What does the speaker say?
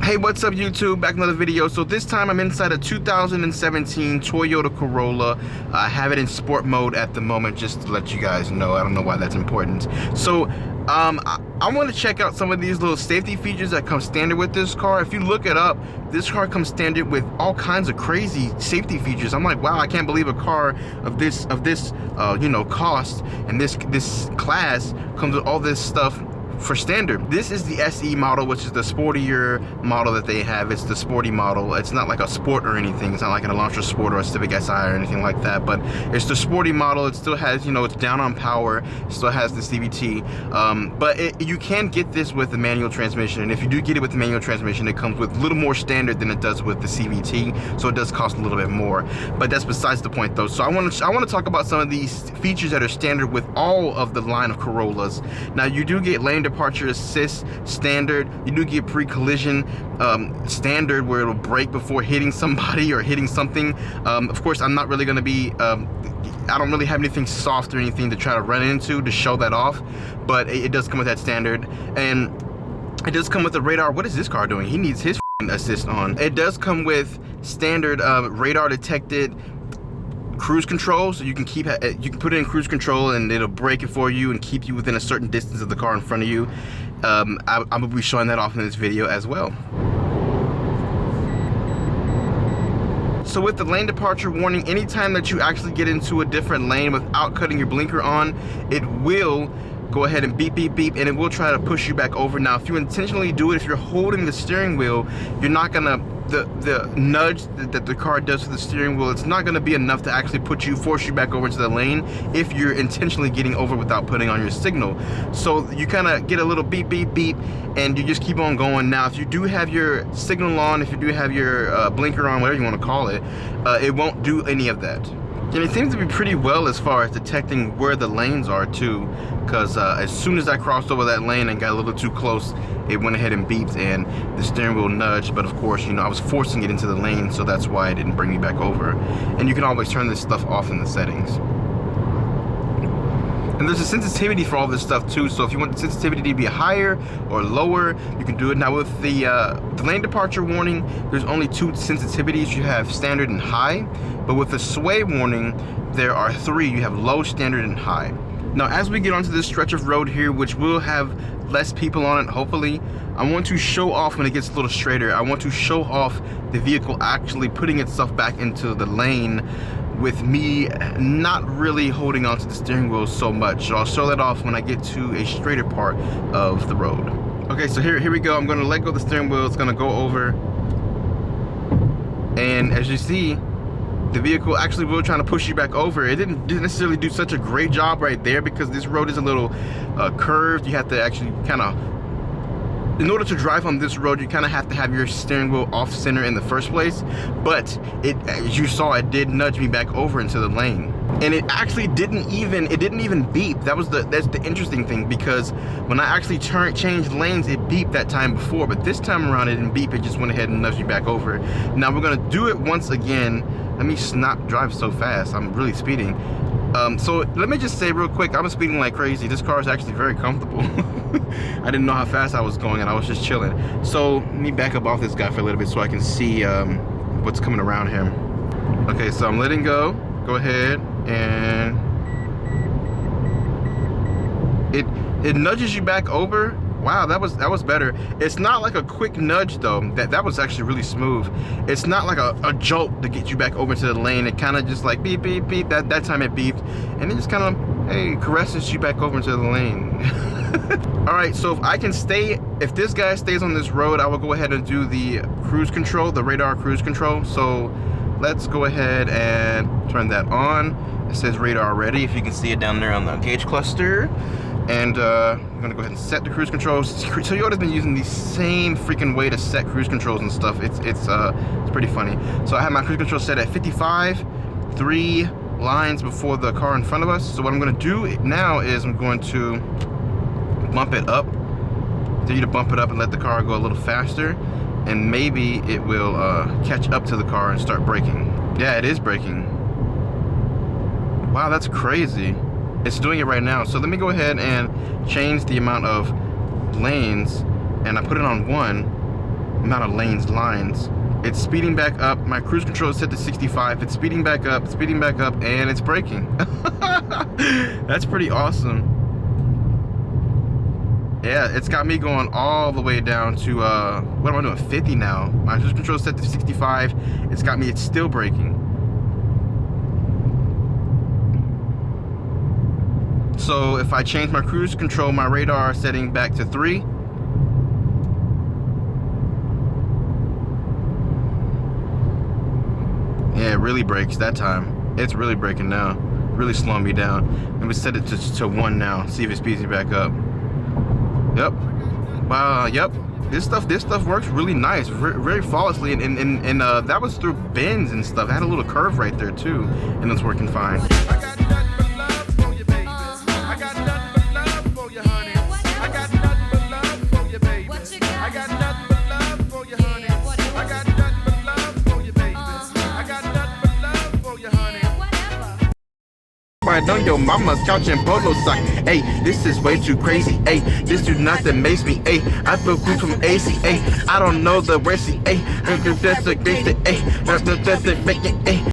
Hey, what's up YouTube? Back with another video. So this time I'm inside a 2017 Toyota Corolla. I have it in sport mode at the moment, just to let you guys know. I don't know why that's important. So I want to check out some of these little safety features that come standard with this car. If you look it up, this car comes standard with all kinds of crazy safety features. I'm like, wow, I can't believe a car of this cost and this class comes with all this stuff for standard. This is the SE model, which is the sportier model that they have. It's the sporty model. It's not like a sport or anything. It's not like an Elantra Sport or a Civic Si or anything like that, but it's the sporty model. It still has, it's down on power. It still has the CVT, but you can get this with the manual transmission, and if you do get it with the manual transmission, it comes with a little more standard than it does with the CVT, so it does cost a little bit more, but that's besides the point though. So I want to talk about some of these features that are standard with all of the line of Corollas. Now, you do get lane departure assist standard. You do get pre-collision standard, where it'll brake before hitting somebody or hitting something. Of course, I'm not really going to be I don't really have anything soft or anything to try to run into to show that off, but it does come with that standard, and it does come with the radar. What is this car doing? He needs his assist on. It does come with standard radar detected cruise control, so you can put it in cruise control and it'll brake it for you and keep you within a certain distance of the car in front of you. I'm gonna be showing that off in this video as well. So with the lane departure warning, anytime that you actually get into a different lane without cutting your blinker on, it will go ahead and beep, beep, beep, and it will try to push you back over. Now, if you intentionally do it, if you're holding the steering wheel, you're not gonna, the nudge that the car does to the steering wheel, it's not gonna be enough to actually force you back over to the lane if you're intentionally getting over without putting on your signal. So you kind of get a little beep, beep, beep, and you just keep on going. Now, if you do have your signal on, if you do have your blinker on, whatever you want to call it, it won't do any of that. And it seems to be pretty well as far as detecting where the lanes are too, because as soon as I crossed over that lane and got a little too close, it went ahead and beeped and the steering wheel nudged. But of course, I was forcing it into the lane, so that's why it didn't bring me back over. And you can always turn this stuff off in the settings. And there's a sensitivity for all this stuff too, so if you want the sensitivity to be higher or lower, you can do it. Now, with the lane departure warning, there's only two sensitivities. You have standard and high, but with the sway warning, there are three. You have low, standard, and high. Now, as we get onto this stretch of road here, which will have less people on it, hopefully, I want to show off when it gets a little straighter. I want to show off the vehicle actually putting itself back into the lane with me not really holding onto the steering wheel so much. So I'll show that off when I get to a straighter part of the road. Okay, so here we go. I'm gonna let go of the steering wheel. It's gonna go over. And as you see, the vehicle actually will trying to push you back over. It didn't necessarily do such a great job right there because this road is a little curved. You have to actually in order to drive on this road, you kind of have to have your steering wheel off center in the first place. But as you saw, it did nudge me back over into the lane, and it actually didn't even beep. That's the interesting thing, because when I actually changed lanes, it beeped that time before, but this time around it didn't beep. It just went ahead and nudged me back over. Now we're gonna do it once again. Let me not drive so fast. I'm really speeding. So let me just say real quick, I'm speeding like crazy. This car is actually very comfortable. I didn't know how fast I was going, and I was just chilling. So let me back up off this guy for a little bit so I can see what's coming around him. Okay, so I'm letting go. Go ahead, and it nudges you back over. Wow, that was better. It's not like a quick nudge though. That was actually really smooth. It's not like a jolt to get you back over to the lane. It kind of just like beep, beep, beep. That time it beeped, and it just kind of, hey, caresses you back over into the lane. All right, so if this guy stays on this road, I will go ahead and do the cruise control, the radar cruise control. So let's go ahead and turn that on. It says radar ready, if you can see it down there on the gauge cluster. And I'm gonna go ahead and set the cruise controls. Toyota's been using the same freaking way to set cruise controls and stuff. It's pretty funny. So I have my cruise control set at 55, 3 lines before the car in front of us. So what I'm gonna do now is I'm going to bump it up. Tell you to bump it up and let the car go a little faster, and maybe it will catch up to the car and start braking. Yeah, it is braking. Wow, that's crazy. It's doing it right now. So let me go ahead and change the amount of lanes, and I put it on 1, amount of lines. It's speeding back up. My cruise control is set to 65. It's speeding back up, and it's braking. That's pretty awesome. Yeah, it's got me going all the way down to, what am I doing, 50 now. My cruise control is set to 65. It's still braking. So if I change my cruise control, my radar setting back to 3. Yeah, it really brakes that time. It's really braking now. Really slowing me down. I'm gonna set it to 1 now. See if it speeds me back up. Yep. Yep. This stuff works really nice, very flawlessly, and that was through bends and stuff. It had a little curve right there too, and it's working fine. I got nothing but love for you, baby. I got nothing but love for you, honey. I got nothing but love for you, baby. I got nothing but love for you, honey. I got nothing but love for you, baby. I got nothing but love for you, honey. Right on your mama's couch and polo sock. Hey, this is way too crazy. Hey, this do not amaze me. Hey, I feel good from AC. Hey, I don't know the recipe. Hey, that's a great. Hey, that's a